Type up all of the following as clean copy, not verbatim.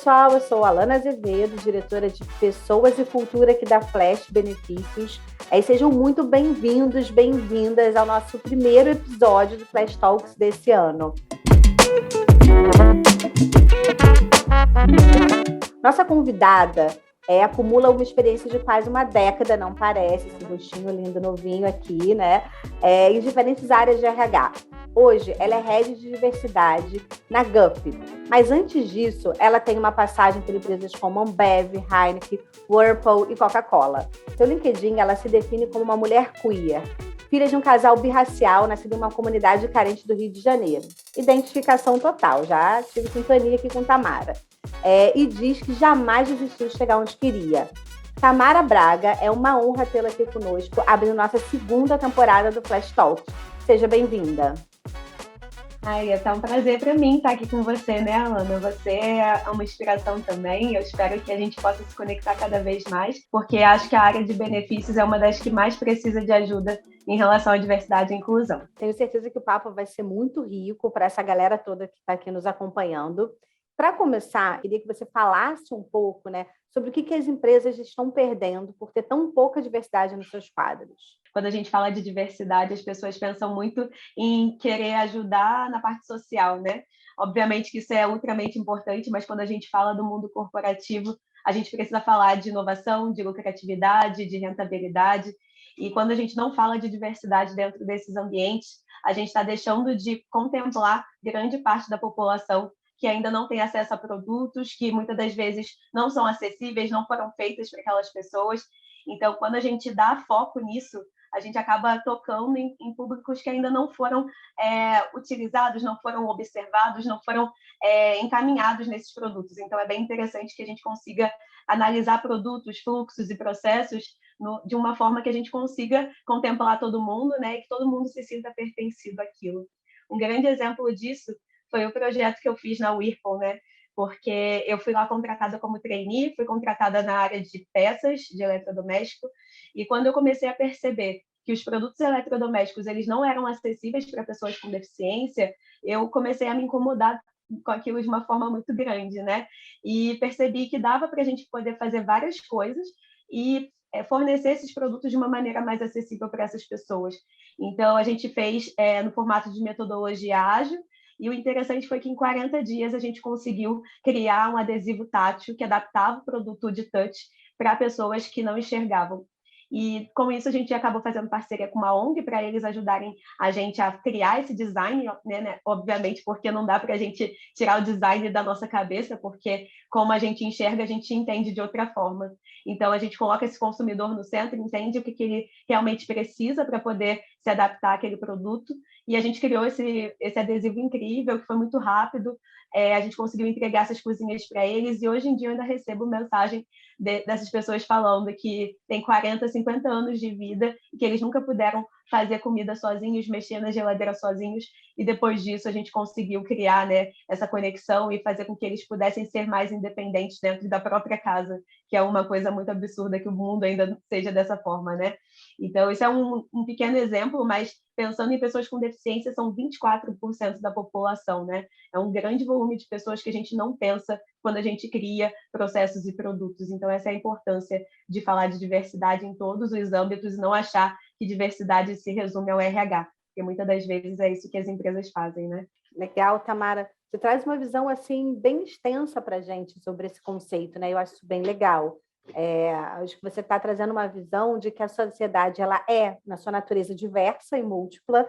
pessoal, eu sou Alana Azevedo, diretora de Pessoas e Cultura aqui da Flash Benefícios. Sejam muito bem-vindos, bem-vindas ao nosso primeiro episódio do Flash Talks desse ano. Nossa convidada acumula uma experiência de quase uma década, não parece, esse rostinho lindo, novinho aqui, né? Em diferentes áreas de RH. Hoje, ela é head de diversidade na GUP. Mas antes disso, ela tem uma passagem por empresas como Ambev, Heineken, Whirlpool e Coca-Cola. Seu LinkedIn, ela se define como uma mulher queer, filha de um casal birracial, nascido em uma comunidade carente do Rio de Janeiro. Identificação total, já tive sintonia aqui com Tamara. E diz que jamais desistiu de chegar onde queria. Tamara Braga, é uma honra tê-la aqui conosco, abrindo nossa segunda temporada do Flash Talk. Seja bem-vinda. Ai, é um prazer para mim estar aqui com você, né, Alana? Você é uma inspiração também. Eu espero que a gente possa se conectar cada vez mais, porque acho que a área de benefícios é uma das que mais precisa de ajuda em relação à diversidade e inclusão. Tenho certeza que o papo vai ser muito rico para essa galera toda que está aqui nos acompanhando. Para começar, queria que você falasse um pouco, né, sobre o que as empresas estão perdendo por ter tão pouca diversidade nos seus quadros. Quando a gente fala de diversidade, as pessoas pensam muito em querer ajudar na parte social, né? Obviamente que isso é ultramente importante, mas quando a gente fala do mundo corporativo, a gente precisa falar de inovação, de lucratividade, de rentabilidade. E quando a gente não fala de diversidade dentro desses ambientes, a gente está deixando de contemplar grande parte da população que ainda não tem acesso a produtos, que muitas das vezes não são acessíveis, não foram feitas para aquelas pessoas. Então, quando a gente dá foco nisso, a gente acaba tocando em públicos que ainda não foram utilizados, não foram observados, não foram encaminhados nesses produtos. Então, é bem interessante que a gente consiga analisar produtos, fluxos e processos de uma forma que a gente consiga contemplar todo mundo, né, e que todo mundo se sinta pertencido àquilo. Um grande exemplo disso foi o projeto que eu fiz na Whirlpool, né? Porque eu fui lá contratada como trainee, fui contratada na área de peças de eletrodoméstico, e quando eu comecei a perceber que os produtos eletrodomésticos eles não eram acessíveis para pessoas com deficiência, eu comecei a me incomodar com aquilo de uma forma muito grande, né? E percebi que dava para a gente poder fazer várias coisas e fornecer esses produtos de uma maneira mais acessível para essas pessoas. Então, a gente fez no formato de metodologia ágil, e o interessante foi que em 40 dias a gente conseguiu criar um adesivo tátil que adaptava o produto de touch para pessoas que não enxergavam. E com isso a gente acabou fazendo parceria com uma ONG para eles ajudarem a gente a criar esse design, né? Obviamente, porque não dá para a gente tirar o design da nossa cabeça, porque como a gente enxerga, a gente entende de outra forma. Então a gente coloca esse consumidor no centro, entende o que ele realmente precisa para poder se adaptar àquele produto. E a gente criou esse adesivo incrível, que foi muito rápido. A gente conseguiu entregar essas cozinhas para eles, e hoje em dia eu ainda recebo mensagem dessas pessoas falando que tem 40, 50 anos de vida e que eles nunca puderam fazer comida sozinhos, mexer na geladeira sozinhos, e depois disso a gente conseguiu criar, né, essa conexão e fazer com que eles pudessem ser mais independentes dentro da própria casa, que é uma coisa muito absurda que o mundo ainda seja dessa forma, né? Então, isso é um pequeno exemplo, mas pensando em pessoas com deficiência, são 24% da população, né? É um grande volume de pessoas que a gente não pensa quando a gente cria processos e produtos. Então, essa é a importância de falar de diversidade em todos os âmbitos e não achar que diversidade se resume ao RH, porque muitas das vezes é isso que as empresas fazem, né? Legal, Tamara. Você traz uma visão assim bem extensa para a gente sobre esse conceito, né? Eu acho isso bem legal. Acho que você está trazendo uma visão de que a sociedade ela é, na sua natureza, diversa e múltipla,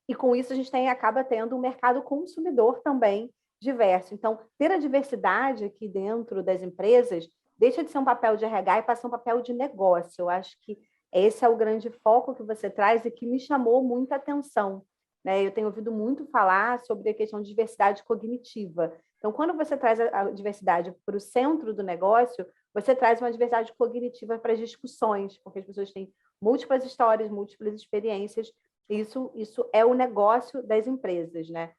e com isso a gente acaba tendo um mercado consumidor também diverso. Então, ter a diversidade aqui dentro das empresas deixa de ser um papel de RH e passa a ser um papel de negócio. Eu acho que esse é o grande foco que você traz e que me chamou muita atenção, né? Eu tenho ouvido muito falar sobre a questão de diversidade cognitiva. Então, quando você traz a diversidade para o centro do negócio, você traz uma diversidade cognitiva para as discussões, porque as pessoas têm múltiplas histórias, múltiplas experiências. Isso é o negócio das empresas, né?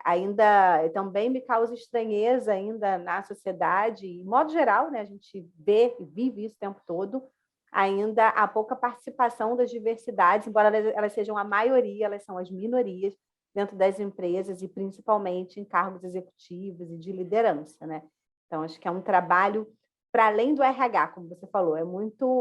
Ainda também me causa estranheza ainda na sociedade, em modo geral, né? A gente vê e vive isso o tempo todo, ainda há pouca participação das diversidades, embora elas sejam a maioria, elas são as minorias, dentro das empresas e principalmente em cargos executivos e de liderança, né? Então, acho que é um trabalho para além do RH, como você falou,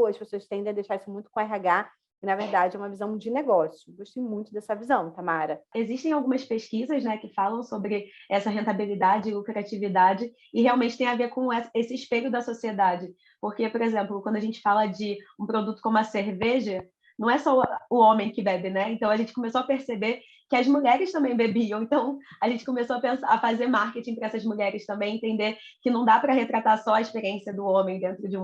as pessoas tendem a deixar isso muito com o RH, e na verdade é uma visão de negócio. Gostei muito dessa visão, Tamara. Existem algumas pesquisas, né, que falam sobre essa rentabilidade e lucratividade e realmente tem a ver com esse espelho da sociedade. Porque, por exemplo, quando a gente fala de um produto como a cerveja, não é só o homem que bebe, né? Então a gente começou a perceber que as mulheres também bebiam. Então a gente começou a fazer marketing para essas mulheres também, entender que não dá para retratar só a experiência do homem dentro de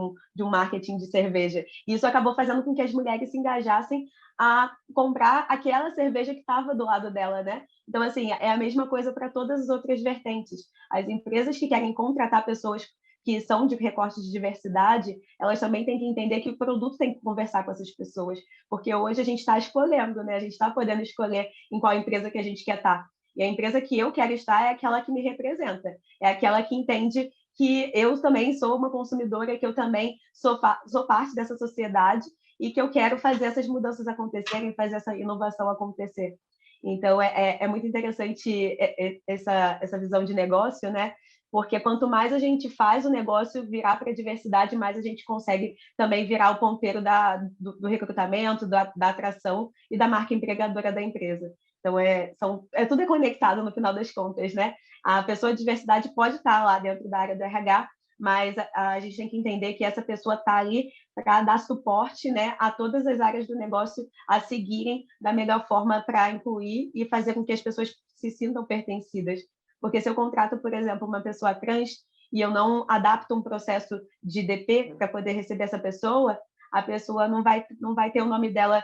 um marketing de cerveja. E isso acabou fazendo com que as mulheres se engajassem a comprar aquela cerveja que estava do lado dela, né? Então, assim, é a mesma coisa para todas as outras vertentes. As empresas que querem contratar pessoas que são de recortes de diversidade, elas também têm que entender que o produto tem que conversar com essas pessoas, porque hoje a gente está escolhendo, né? A gente está podendo escolher em qual empresa que a gente quer estar. E a empresa que eu quero estar é aquela que me representa, é aquela que entende que eu também sou uma consumidora, que eu também sou parte dessa sociedade e que eu quero fazer essas mudanças acontecerem, fazer essa inovação acontecer. Então, é muito interessante essa visão de negócio, né? Porque quanto mais a gente faz o negócio virar para a diversidade, mais a gente consegue também virar o ponteiro do recrutamento, da atração e da marca empregadora da empresa. Então, tudo é conectado no final das contas, né? A pessoa de diversidade pode estar lá dentro da área do RH, mas a gente tem que entender que essa pessoa está ali para dar suporte, né, a todas as áreas do negócio a seguirem da melhor forma para incluir e fazer com que as pessoas se sintam pertencidas. Porque se eu contrato, por exemplo, uma pessoa trans e eu não adapto um processo de DP para poder receber essa pessoa, a pessoa não vai ter o nome dela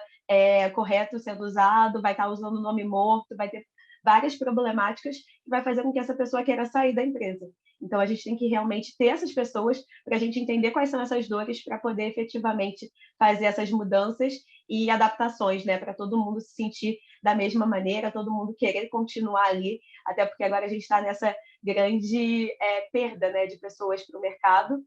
correto sendo usado, vai estar usando o nome morto, vai ter várias problemáticas que vai fazer com que essa pessoa queira sair da empresa. Então, a gente tem que realmente ter essas pessoas para a gente entender quais são essas dores para poder efetivamente fazer essas mudanças e adaptações, né? Para todo mundo se sentir da mesma maneira, todo mundo querer continuar ali, até porque agora a gente está nessa grande perda, né, de pessoas para o mercado,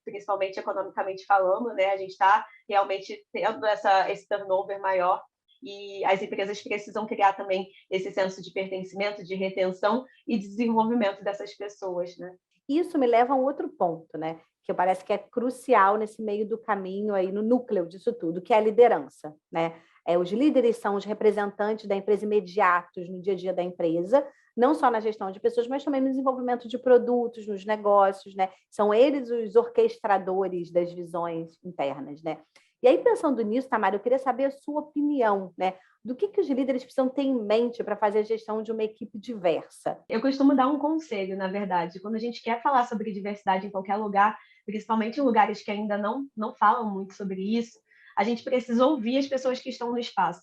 principalmente economicamente falando, né? A gente está realmente tendo esse turnover maior e as empresas precisam criar também esse senso de pertencimento, de retenção e desenvolvimento dessas pessoas, né? Isso me leva a um outro ponto, né? Que parece que é crucial nesse meio do caminho aí, no núcleo disso tudo, que é a liderança, né? Os líderes são os representantes da empresa imediatos no dia a dia da empresa, não só na gestão de pessoas, mas também no desenvolvimento de produtos, nos negócios, né? São eles os orquestradores das visões internas, né? E aí, pensando nisso, Tamara, eu queria saber a sua opinião, né? Do que os líderes precisam ter em mente para fazer a gestão de uma equipe diversa? Eu costumo dar um conselho, na verdade. Quando a gente quer falar sobre diversidade em qualquer lugar, principalmente em lugares que ainda não falam muito sobre isso, a gente precisa ouvir as pessoas que estão no espaço.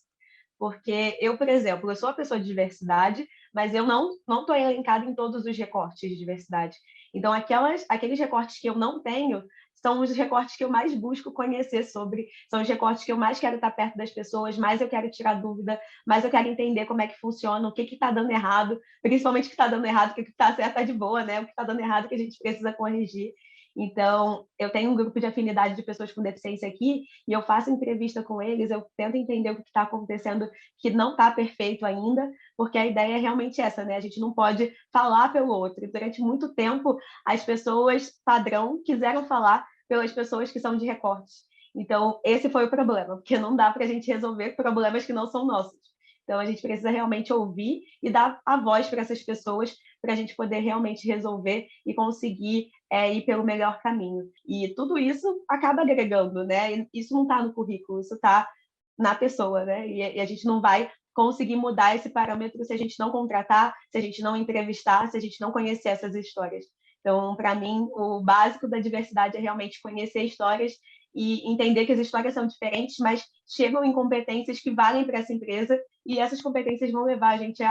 Porque eu, por exemplo, eu sou uma pessoa de diversidade, mas eu não estou elencada em todos os recortes de diversidade. Então, aqueles recortes que eu não tenho são os recortes que eu mais busco conhecer sobre, são os recortes que eu mais quero estar perto das pessoas, mais eu quero tirar dúvida, mais eu quero entender como é que funciona, o que está dando errado, principalmente o que está dando errado, porque o que está certo está de boa, né? O que está dando errado que a gente precisa corrigir. Então, eu tenho um grupo de afinidade de pessoas com deficiência aqui e eu faço entrevista com eles, eu tento entender o que está acontecendo que não está perfeito ainda, porque a ideia é realmente essa, né? A gente não pode falar pelo outro. E durante muito tempo, as pessoas padrão quiseram falar pelas pessoas que são de recortes. Então, esse foi o problema, porque não dá para a gente resolver problemas que não são nossos. Então, a gente precisa realmente ouvir e dar a voz para essas pessoas para a gente poder realmente resolver e conseguir ir pelo melhor caminho. E tudo isso acaba agregando, né? E isso não está no currículo, isso está na pessoa, né? E a gente não vai conseguir mudar esse parâmetro se a gente não contratar, se a gente não entrevistar, se a gente não conhecer essas histórias. Então, para mim, o básico da diversidade é realmente conhecer histórias e entender que as histórias são diferentes, mas chegam em competências que valem para essa empresa e essas competências vão levar a gente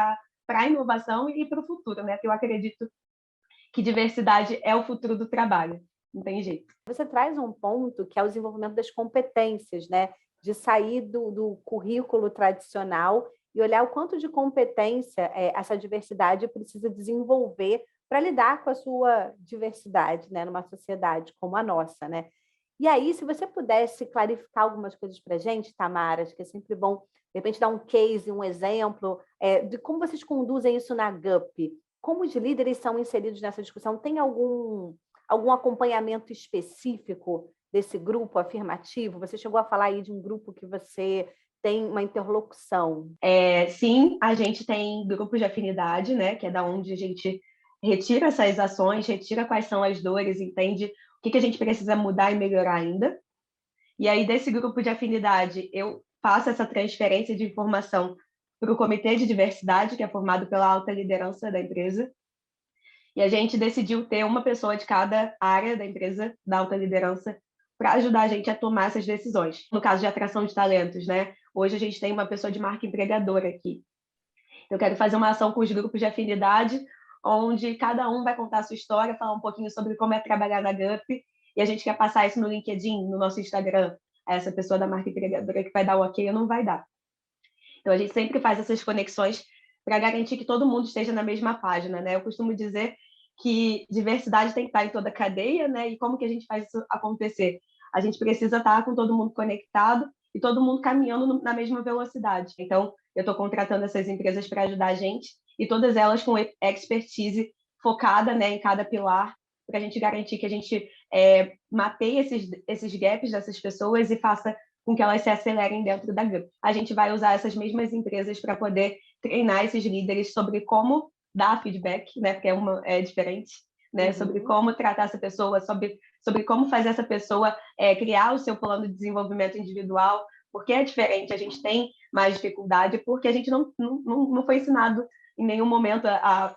para a inovação e para o futuro, né? Porque eu acredito que diversidade é o futuro do trabalho, não tem jeito. Você traz um ponto que é o desenvolvimento das competências, né? De sair do currículo tradicional e olhar o quanto de competência essa diversidade precisa desenvolver para lidar com a sua diversidade, né? Numa sociedade como a nossa, né? E aí, se você pudesse clarificar algumas coisas para a gente, Tamara, acho que é sempre bom, de repente, dar um case, um exemplo de como vocês conduzem isso na GUP. Como os líderes são inseridos nessa discussão? Tem algum acompanhamento específico desse grupo afirmativo? Você chegou a falar aí de um grupo que você tem uma interlocução. Sim, a gente tem grupos de afinidade, né, que é da onde a gente retira essas ações, retira quais são as dores, entende o que a gente precisa mudar e melhorar ainda. E aí, desse grupo de afinidade, eu faço essa transferência de informação para o Comitê de Diversidade, que é formado pela alta liderança da empresa. E a gente decidiu ter uma pessoa de cada área da empresa, da alta liderança, para ajudar a gente a tomar essas decisões. No caso de atração de talentos, né? Hoje a gente tem uma pessoa de marca empregadora aqui. Eu quero fazer uma ação com os grupos de afinidade, onde cada um vai contar a sua história, falar um pouquinho sobre como é trabalhar na GUP, e a gente quer passar isso no LinkedIn, no nosso Instagram. Essa pessoa da marca empregadora que vai dar o ok ou não vai dar. Então, a gente sempre faz essas conexões para garantir que todo mundo esteja na mesma página, né? Eu costumo dizer que diversidade tem que estar em toda a cadeia, né? E como que a gente faz isso acontecer? A gente precisa estar com todo mundo conectado e todo mundo caminhando na mesma velocidade. Então, eu estou contratando essas empresas para ajudar a gente e todas elas com expertise focada, né, em cada pilar, para a gente garantir que a gente mapeie esses gaps dessas pessoas e faça com que elas se acelerem dentro da GUP. A gente vai usar essas mesmas empresas para poder treinar esses líderes sobre como dar feedback, né, porque é diferente, né, sobre como tratar essa pessoa, sobre como fazer essa pessoa criar o seu plano de desenvolvimento individual, porque é diferente, a gente tem mais dificuldade, porque a gente não foi ensinado em nenhum momento a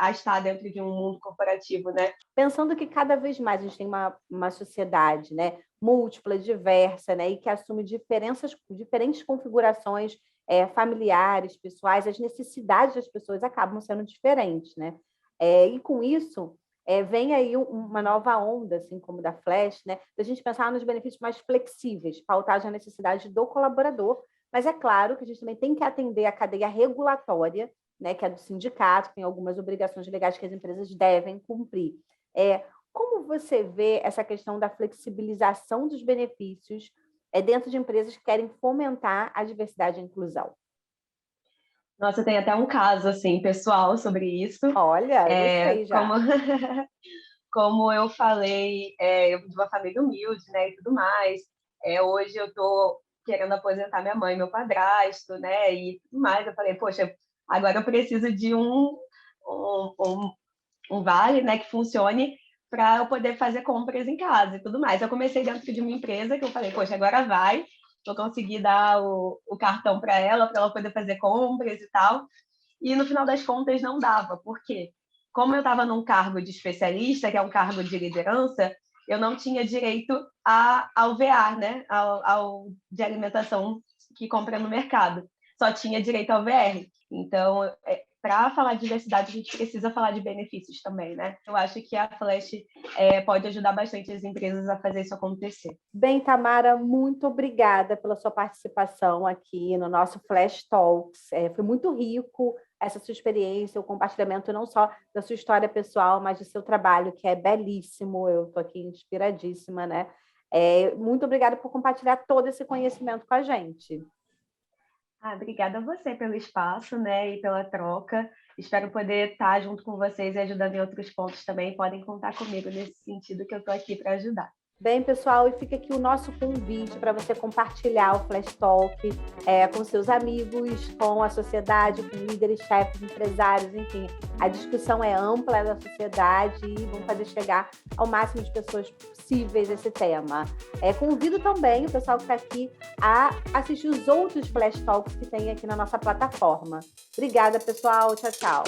estar dentro de um mundo corporativo, né? Pensando que cada vez mais a gente tem uma sociedade, né, múltipla, diversa, né, e que assume diferentes configurações familiares, pessoais, as necessidades das pessoas acabam sendo diferentes, né? E com isso vem aí uma nova onda, assim como da Flash, né, da gente pensar nos benefícios mais flexíveis, pautados na necessidade do colaborador, mas é claro que a gente também tem que atender a cadeia regulatória, né, que é do sindicato, que tem algumas obrigações legais que as empresas devem cumprir. Como você vê essa questão da flexibilização dos benefícios dentro de empresas que querem fomentar a diversidade e a inclusão? Nossa, tem até um caso assim pessoal sobre isso. Olha, eu gostei já. Como eu falei, eu vim de uma família humilde, né, e tudo mais. Hoje eu estou querendo aposentar minha mãe, meu padrasto, né, e tudo mais. Eu falei, poxa, agora eu preciso de um vale, né, que funcione para eu poder fazer compras em casa e tudo mais. Eu comecei dentro de uma empresa que eu falei, poxa, agora vai, vou conseguir dar o cartão para ela poder fazer compras e tal. E no final das contas não dava, por quê? Como eu estava num cargo de especialista, que é um cargo de liderança, eu não tinha direito ao VR, né, ao de alimentação que compra no mercado. Só tinha direito ao VR. Então, para falar de diversidade, a gente precisa falar de benefícios também, né? Eu acho que a Flash pode ajudar bastante as empresas a fazer isso acontecer. Bem, Tamara, muito obrigada pela sua participação aqui no nosso Flash Talks. Foi muito rico essa sua experiência, o compartilhamento não só da sua história pessoal, mas do seu trabalho, que é belíssimo. Eu estou aqui inspiradíssima, né? Muito obrigada por compartilhar todo esse conhecimento com a gente. Obrigada a você pelo espaço, né, e pela troca. Espero poder estar junto com vocês e ajudando em outros pontos também. Podem contar comigo nesse sentido, que eu estou aqui para ajudar. Bem, pessoal, e fica aqui o nosso convite para você compartilhar o Flash Talk com seus amigos, com a sociedade, com líderes, chefes, empresários, enfim. A discussão é ampla da sociedade e vamos fazer chegar ao máximo de pessoas possíveis esse tema. Convido também o pessoal que está aqui a assistir os outros Flash Talks que tem aqui na nossa plataforma. Obrigada, pessoal. Tchau, tchau.